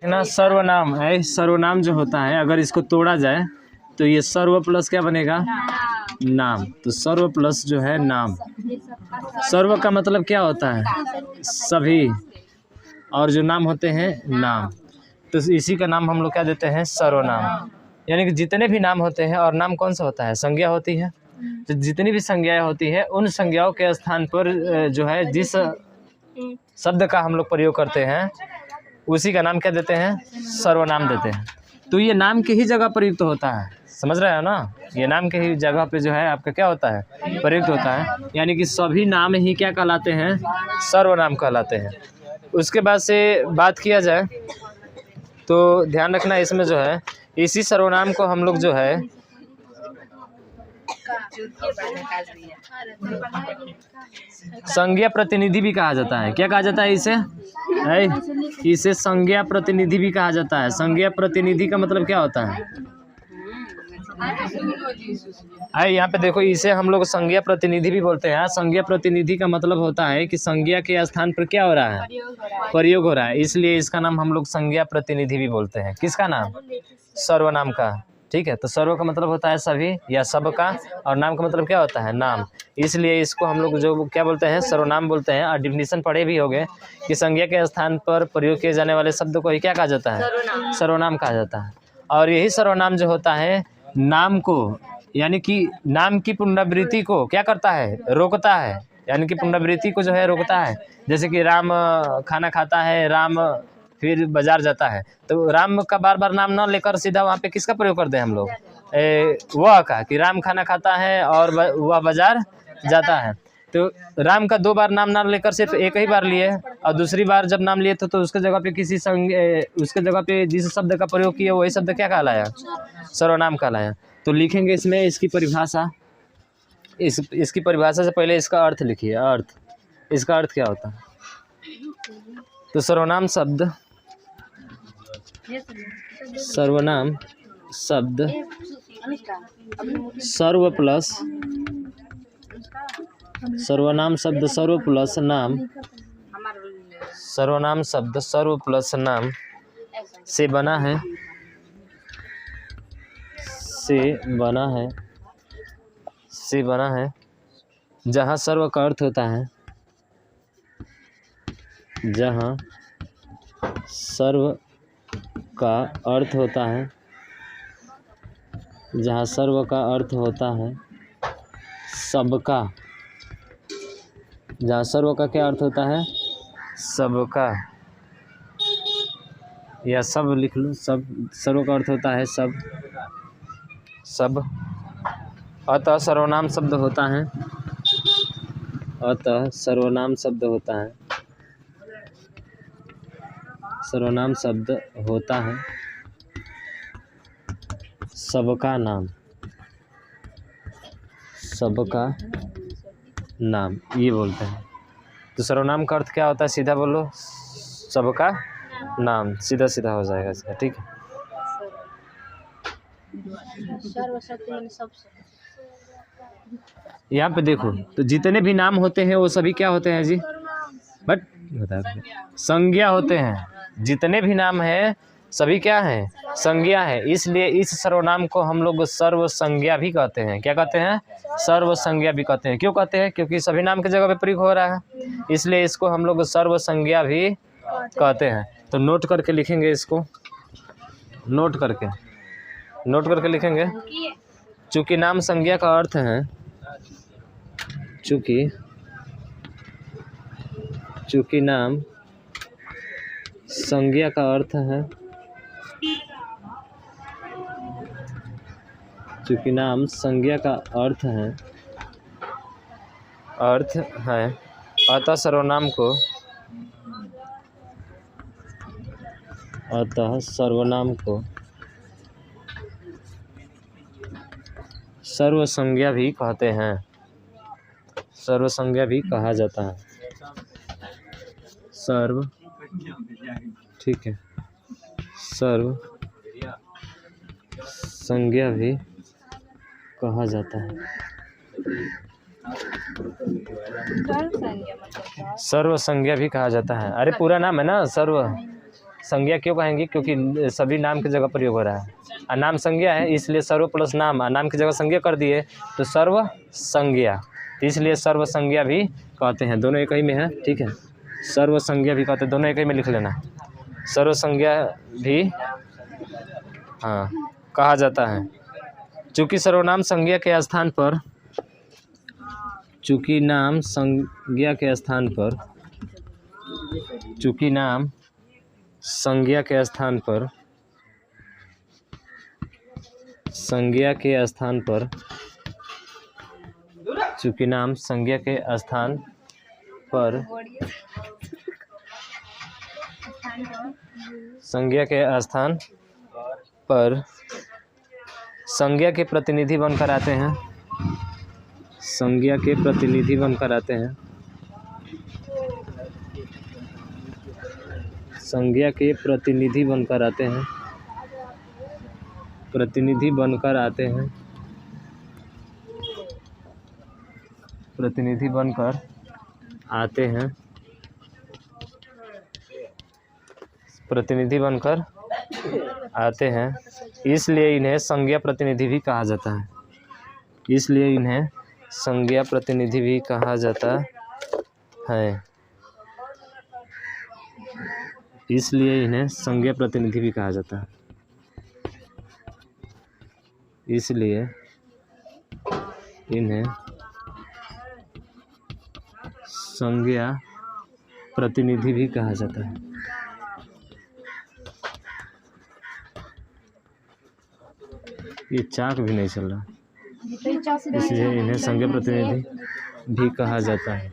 ना सर्वनाम है। सर्वनाम जो होता है अगर इसको तोड़ा जाए तो ये सर्व प्लस क्या बनेगा, नाम। तो सर्व प्लस जो है नाम। सर्व का मतलब क्या होता है, सभी, और जो नाम होते हैं नाम। तो इसी का नाम हम लोग क्या देते हैं, सर्वनाम। यानी कि जितने भी नाम होते हैं, और नाम कौन सा होता है, संज्ञा होती है। तो जितनी भी संज्ञाएं होती है उन संज्ञाओं के स्थान पर जो है जिस शब्द का हम लोग प्रयोग करते हैं उसी का नाम क्या देते हैं, सर्वनाम देते हैं। तो ये नाम की ही जगह प्रयुक्त होता है, समझ रहे हो ना। ये नाम के ही जगह पे जो है आपका क्या होता है, प्रयुक्त होता है। यानी कि सभी नाम ही क्या कहलाते हैं, सर्वनाम कहलाते हैं। उसके बाद से बात किया जाए तो ध्यान रखना इसमें जो है इसी सर्वनाम को हम लोग जो है संज्ञा प्रतिनिधि भी कहा जाता है। क्या कहा जाता है इसे संज्ञा प्रतिनिधि भी कहा जाता है। संज्ञा प्रतिनिधि का मतलब क्या होता है, यहाँ पे देखो, इसे हम लोग संज्ञा प्रतिनिधि भी बोलते हैं। संज्ञा प्रतिनिधि का मतलब होता है कि संज्ञा के स्थान पर क्या हो रहा है, प्रयोग हो रहा है, इसलिए इसका नाम हम लोग संज्ञा प्रतिनिधि भी बोलते हैं। किसका नाम, सर्वनाम का। ठीक है, तो सर्व का मतलब होता है सभी या सब का, और नाम का मतलब क्या होता है, नाम। इसलिए इसको हम लोग जो क्या बोलते हैं, सर्वनाम बोलते हैं। और डिफिनीशन पढ़े भी होंगे कि संज्ञा के स्थान पर प्रयोग किए जाने वाले शब्द को ही क्या कहा जाता है, सर्वनाम कहा जाता है। और यही सर्वनाम जो होता है नाम को, यानी कि नाम की पुनरावृत्ति को क्या करता है, रोकता है। यानी कि पुनरावृत्ति को जो है रोकता है। जैसे कि राम खाना खाता है, राम फिर बाजार जाता है, तो राम का बार बार नाम ना लेकर सीधा वहाँ पे किसका प्रयोग कर दें हम लोग, वह का, कि राम खाना खाता है और वह बाजार जाता है। तो राम का दो बार नाम ना लेकर सिर्फ एक ही बार लिए, और दूसरी बार जब नाम लिए तो उसके जगह पे उसके जगह पे जिस शब्द का प्रयोग किया वही शब्द क्या कहलाया, सर्वनाम कहलाया। तो लिखेंगे इसमें इसकी परिभाषा। इसकी परिभाषा से पहले इसका अर्थ लिखिए। अर्थ, इसका अर्थ क्या होता है। तो सर्वनाम शब्द सर्व प्लस, सर्वनाम शब्द सर्व प्लस नाम, सर्वनाम शब्द सर्व प्लस नाम से बना है, जहाँ सर्व का अर्थ होता है, जहाँ सर्व का अर्थ होता है, जहाँ सर्व का अर्थ होता है सबका। जहाँ सर्व का क्या अर्थ होता है, सबका, या सब लिख लो, सब। सर्व का अर्थ होता है सब। अतः सर्वनाम शब्द होता है, अतः सर्वनाम शब्द होता है, सर्वनाम शब्द होता है सबका नाम, सबका नाम ये बोलते हैं। तो सर्वनाम का अर्थ क्या होता है, सीधा बोलो, सबका नाम, सीधा सीधा हो जाएगा इसका। ठीक है, यहाँ पे देखो, तो जितने भी नाम होते हैं वो सभी क्या होते हैं जी, बट संज्ञा होते हैं। जितने भी नाम है सभी क्या है, संज्ञा है। इसलिए इस सर्वनाम को हम लोग सर्व संज्ञा भी कहते हैं। क्या कहते हैं, सर्व संज्ञा भी कहते हैं। क्यों कहते हैं, क्योंकि सभी नाम की जगह पे प्रयोग हो रहा है, इसलिए इसको हम लोग सर्व संज्ञा भी कहते हैं। तो नोट करके लिखेंगे इसको, नोट करके लिखेंगे। चूँकि नाम संज्ञा का अर्थ है, चूँकि नाम संज्ञा का अर्थ है, चूँकि नाम संज्ञा का अर्थ है, अतः सर्वनाम को सर्व संज्ञा भी कहते हैं, सर्व संज्ञा भी कहा जाता है। सर्व, ठीक है, सर्व संज्ञा भी कहा जाता है। सर्व संज्ञा भी कहा जाता है। अरे पूरा नाम है ना, सर्व संज्ञा क्यों कहेंगे? क्योंकि सभी नाम की जगह प्रयोग हो रहा है। नाम संज्ञा है, इसलिए सर्व प्लस नाम, नाम की जगह संज्ञा कर दिए तो सर्व संज्ञा, इसलिए सर्व संज्ञा भी कहते हैं। दोनों एक ही में है, ठीक है। सर्व संज्ञा भी कहते हैं, दोनों एक ही में लिख लेना। सर्व संज्ञा भी हाँ कहा जाता है। चूँकि सर्वनाम संज्ञा के स्थान पर, चूँकि नाम संज्ञा के स्थान पर, चूँकि नाम संज्ञा के स्थान पर, संज्ञा के स्थान पर, चूँकि नाम संज्ञा के स्थान पर, संज्ञा के स्थान पर संज्ञा के प्रतिनिधि बनकर आते हैं, संज्ञा के प्रतिनिधि बनकर आते हैं, संज्ञा के प्रतिनिधि बनकर आते हैं, प्रतिनिधि बनकर आते हैं, प्रतिनिधि बनकर आते हैं, प्रतिनिधि बनकर आते हैं, इसलिए इन्हें संज्ञा प्रतिनिधि भी कहा जाता है। इसलिए इन्हें संज्ञा प्रतिनिधि भी कहा जाता है। इसलिए इन्हें संज्ञा प्रतिनिधि भी कहा जाता है। इसलिए इन्हें संज्ञा प्रतिनिधि भी कहा जाता है। ये चाक भी नहीं चल रहा, इसलिए इन्हें संज्ञा प्रतिनिधि भी कहा जाता है,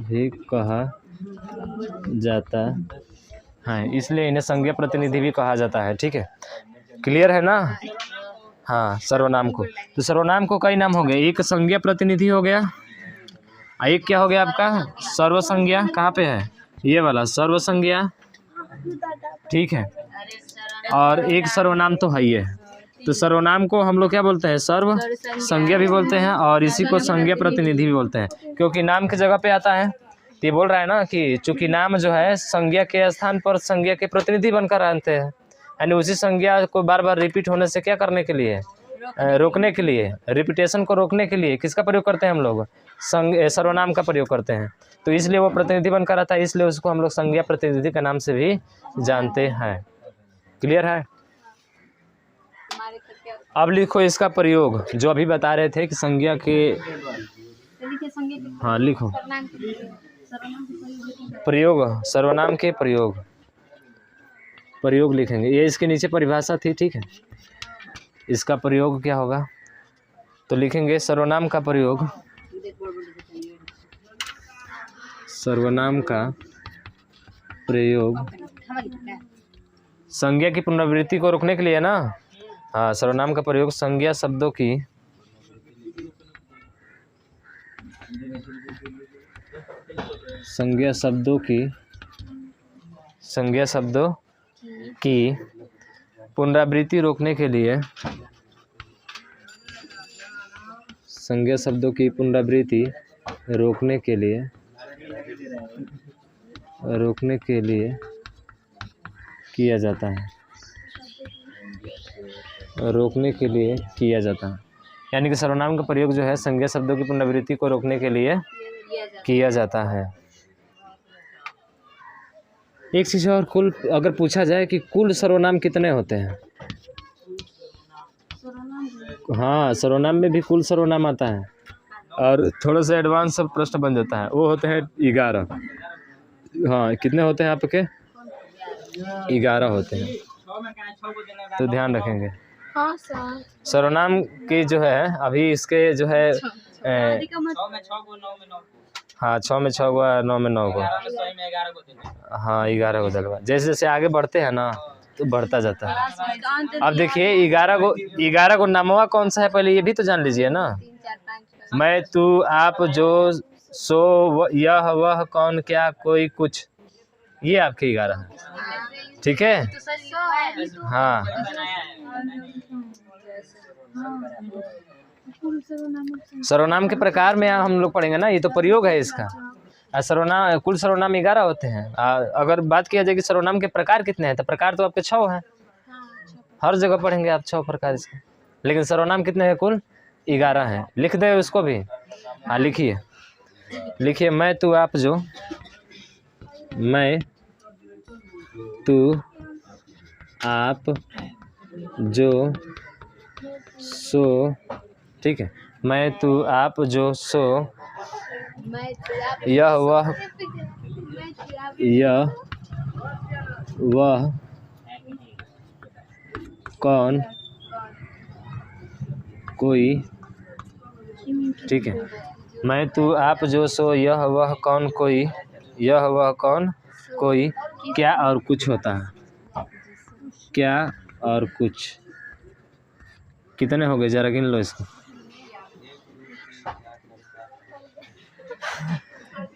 भी कहा जाता है। इसलिए इन्हें संज्ञा प्रतिनिधि भी कहा जाता है, ठीक है। क्लियर है ना? हाँ, सर्वनाम को, तो सर्वनाम को कई नाम हो गए। एक संज्ञा प्रतिनिधि हो गया, एक क्या हो गया आपका? सर्व संज्ञा। कहाँ पे है? ये वाला सर्व संज्ञा, ठीक है। और एक सर्वनाम तो है ही है, तो सर्वनाम को हम लोग क्या बोलते हैं? सर्व संज्ञा भी बोलते हैं, और इसी को संज्ञा प्रतिनिधि भी बोलते हैं, क्योंकि नाम की जगह पे आता है। तो ये बोल रहा है ना कि चूंकि नाम जो है संज्ञा के स्थान पर संज्ञा के प्रतिनिधि बनकर आते हैं, यानी उसी संज्ञा को बार बार रिपीट होने से क्या करने के लिए? रोकने के लिए, रिपीटेशन को रोकने के लिए किसका प्रयोग करते हैं हम लोग? सर्वनाम का प्रयोग करते हैं। तो इसलिए वो प्रतिनिधि बनकर आता है, इसलिए उसको हम लोग संज्ञा प्रतिनिधि के नाम से भी जानते हैं। क्लियर है? अब लिखो इसका प्रयोग, जो अभी बता रहे थे कि संज्ञा के, हाँ लिखो प्रयोग, सर्वनाम के प्रयोग, प्रयोग लिखेंगे। ये इसके नीचे परिभाषा थी, ठीक है। इसका प्रयोग क्या होगा? तो लिखेंगे सर्वनाम का प्रयोग, सर्वनाम का प्रयोग संज्ञा की पुनरावृत्ति को रोकने के लिए ना। हाँ, सर्वनाम का प्रयोग संज्ञा शब्दों की, संज्ञा शब्दों की, संज्ञा शब्दों की पुनरावृत्ति रोकने के लिए, संज्ञा शब्दों की पुनरावृत्ति रोकने के लिए, रोकने के लिए किया जाता है, रोकने के लिए किया जाता है। यानी कि सर्वनाम का प्रयोग जो है संज्ञा शब्दों की पुनरावृत्ति को रोकने के लिए किया जाता है। एक चीज़ और, कुल अगर पूछा जाए कि कुल सर्वनाम कितने होते हैं? हाँ, सर्वनाम में भी कुल सर्वनाम आता है, और थोड़ा सा एडवांस सब प्रश्न बन जाता है। वो होते हैं 11। हाँ, कितने होते हैं आपके? 11 होते हैं, तो ध्यान रखेंगे। सर्वनाम की जो है अभी इसके जो है हाँ 6 में 6 गो, 9 में 9 गो, हाँ 11 गो दलवा। जैसे जैसे आगे बढ़ते हैं ना तो बढ़ता जाता है। अब देखिए 11 गो नामवा कौन सा है पहले ये भी तो जान लीजिए ना। मैं, तू, आप, जो, सो, यह, वह, कौन, क्या, कोई, कुछ, ये आपके 11 हैं, ठीक है। हाँ, सर्वनाम के प्रकार में हम लोग पढ़ेंगे ना, ये तो प्रयोग है इसका। सर्वनाम, कुल सर्वनाम 11 होते हैं। अगर बात किया जाए कि सर्वनाम के प्रकार कितने हैं, तो प्रकार तो आपके 6 हैं। हर जगह पढ़ेंगे आप 6 प्रकार इसके, लेकिन सर्वनाम कितने हैं? कुल 11 हैं। लिख दे उसको भी। हाँ लिखिए, लिखिए मैं तू आप जो, मैं तू आप जो सो, ठीक है। मैं तू आप जो सो, यह वह कौन कोई, ठीक है। मैं तू आप जो सो, यह वह कौन कोई, यह वह कौन कोई क्या और कुछ होता है। क्या और कुछ कितने हो गए? जरा गिन लो इसको।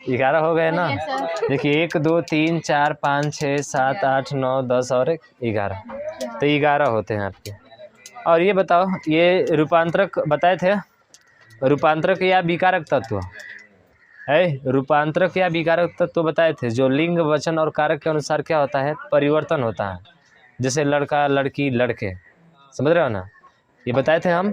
11 हो गए ना। देखिए 1 2 3 4 5 6 7 8 9 10 और 11, तो 11 होते हैं आपके। और ये बताओ, ये रूपांतरक बताए थे, रूपांतरक या विकारक तत्व है। रूपांतरक या विकारक तत्व बताए थे, जो लिंग वचन और कारक के अनुसार क्या होता है? परिवर्तन होता है। जैसे लड़का लड़की लड़के, समझ रहे हो ना, ये बताए थे हम।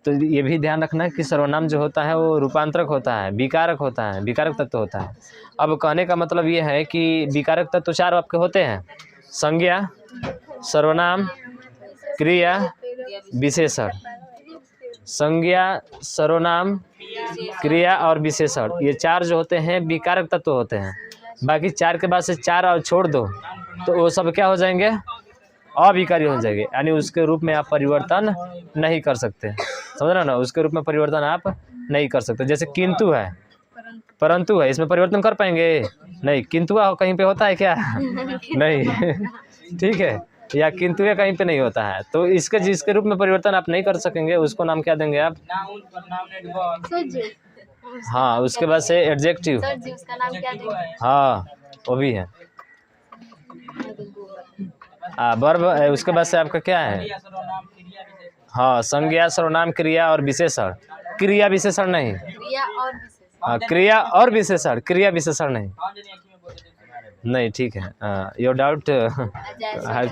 तो ये भी ध्यान रखना कि सर्वनाम जो होता है वो रूपांतरक होता है, विकारक होता है, विकारक तत्व होता है। अब कहने का मतलब ये है कि विकारक तत्व 4 आपके होते हैं: संज्ञा, सर्वनाम, क्रिया, विशेषण। संज्ञा, सर्वनाम, क्रिया और विशेषण, ये 4 जो होते हैं विकारक तत्व होते हैं। बाकी 4 के बाद से 4 और छोड़ दो तो वो सब क्या हो जाएंगे? अविकारी हो जाएंगे, यानी उसके रूप में आप परिवर्तन नहीं कर सकते। समझ रहे हो ना, उसके रूप में परिवर्तन आप नहीं कर सकते। जैसे किंतु है, परंतु है, इसमें परिवर्तन कर पाएंगे? नहीं। किंतु कहीं पे होता है क्या? नहीं। ठीक है, या किंतु या कहीं पे नहीं होता है, तो इसके जिसके रूप में परिवर्तन आप नहीं कर सकेंगे उसको नाम क्या देंगे आप? हाँ, उसके बाद से एडजेक्टिव। हाँ वो भी है। वर्ब, उसके बाद से आपका क्या है? हाँ, संज्ञा, सर्वनाम, क्रिया और विशेषण। क्रिया विशेषण नहीं, हाँ क्रिया और विशेषण, क्रिया विशेषण नहीं। नहीं, ठीक है। Your doubt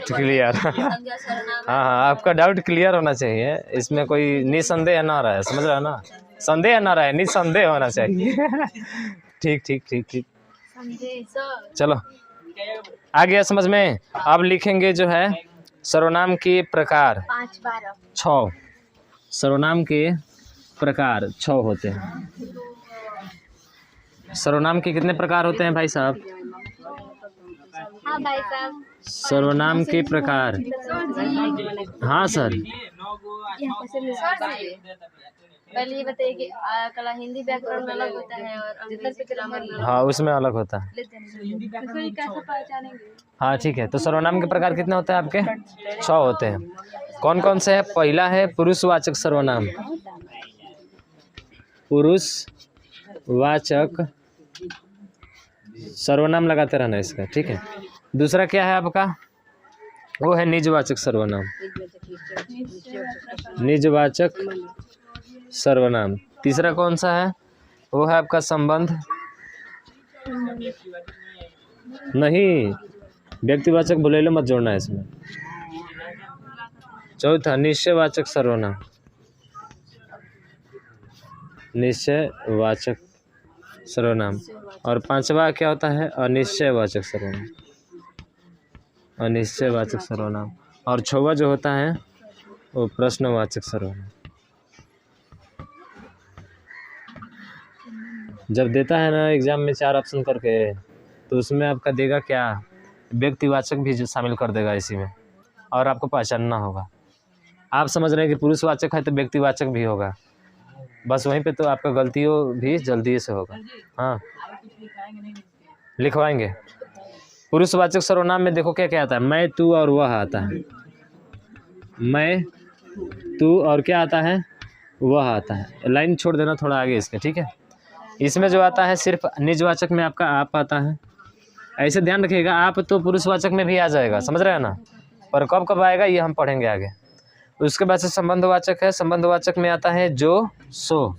clear. हाँ, आपका डाउट क्लियर होना चाहिए, इसमें कोई निसंदेह ना रहे, समझ रहे हो ना? संदेह ना रहे, निसंदेह होना चाहिए। ठीक ठीक ठीक ठीक, चलो आ गया समझ में। अब लिखेंगे जो है सर्वनाम के प्रकार 6। सर्वनाम के प्रकार 6 होते हैं। सर्वनाम के कितने प्रकार होते हैं भाई साहब? हाँ भाई साहब। सर्वनाम के प्रकार। हाँ सर। पहले ये बताइए कि कला हिंदी व्याकरण में अलग होता है और अंग्रेजी ग्रामर में। हाँ, उसमें अलग होता है। कैसे पहचानेंगे? हाँ ठीक है, तो सर्वनाम के प्रकार कितने होते हैं आपके? 6 होते हैं। कौन कौन से है? पहला है पुरुषवाचक सर्वनाम, पुरुषवाचक सर्वनाम लगाते रहना इसका, ठीक है। दूसरा क्या है आपका? वो है निजवाचक सर्वनाम, निजवाचक सर्वनाम। तीसरा कौन सा है? वो है आपका संबंध, नहीं व्यक्तिवाचक बोले मत जोड़ना है इसमें। चौथा निश्चयवाचक सर्वनाम, निश्चयवाचक सर्वनाम। और 5वां क्या होता है? अनिश्चयवाचक सर्वनाम, अनिश्चयवाचक सर्वनाम। और 6वां जो होता है वो प्रश्नवाचक सर्वनाम। जब देता है ना एग्जाम में 4 ऑप्शन करके, तो उसमें आपका देगा क्या? व्यक्तिवाचक भी जो शामिल कर देगा इसी में, और आपको पहचानना होगा। आप समझ रहे हैं कि पुरुषवाचक है तो व्यक्तिवाचक भी होगा, बस वहीं पे तो आपका गलतियों भी जल्दी से होगा। हाँ लिखवाएंगे। पुरुषवाचक सर्वनाम में देखो क्या क्या आता है? मैं, तू और वह आता है। मैं, तू और क्या आता है? वह आता है। लाइन छोड़ देना थोड़ा आगे इसके, ठीक है। इसमें जो आता है सिर्फ निजवाचक में आपका आप आता है। ऐसे ध्यान रखिएगा, आप तो पुरुषवाचक में भी आ जाएगा, समझ रहे हैं ना, पर कब कब आएगा ये हम पढ़ेंगे आगे। उसके बाद से संबंधवाचक है। संबंधवाचक में आता है जो, सो,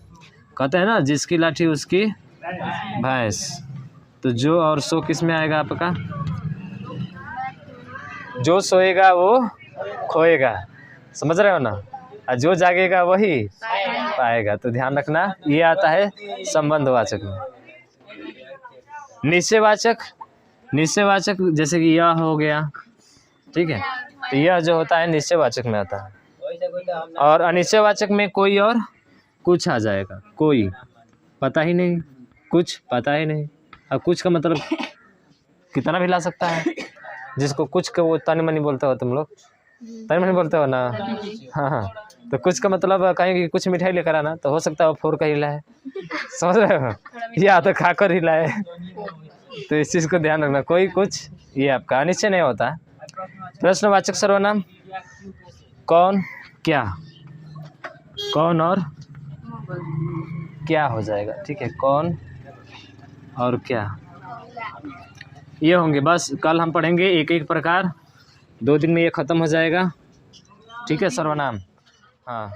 कहते हैं ना जिसकी लाठी उसकी भैंस, तो जो और सो किस में आएगा आपका? जो सोएगा वो खोएगा, समझ रहे हो ना, और जो जागेगा वही पाएगा। तो ध्यान रखना, ये आता है संबंधवाचक में। निश्चयवाचक, निश्चयवाचक जैसे कि यह हो गया, ठीक है, तो यह जो होता है निश्चयवाचक में आता है। और अनिश्चयवाचक में कोई और कुछ आ जाएगा, कोई पता ही नहीं, कुछ पता ही नहीं। और कुछ का मतलब कितना भी ला सकता है, जिसको कुछ का वो तनी मनी बोलते हो तुम लोग, तनी मनी बोलते हो ना, हाँ हाँ। तो कुछ का मतलब कहीं कि कुछ मिठाई लेकर आना, तो हो सकता है वो फोड़ कर हिला है, समझ रहे हो, या तो खाकर हिला है। तो इस चीज़ को ध्यान रखना, कोई कुछ, ये आपका अनिश्चय नहीं होता। प्रश्नवाचक सर्वनाम कौन क्या, कौन और क्या हो जाएगा, ठीक है, कौन और क्या, ये होंगे। बस कल हम पढ़ेंगे एक एक प्रकार, 2 दिन में ये ख़त्म हो जाएगा, ठीक है, सर्वनाम। हाँ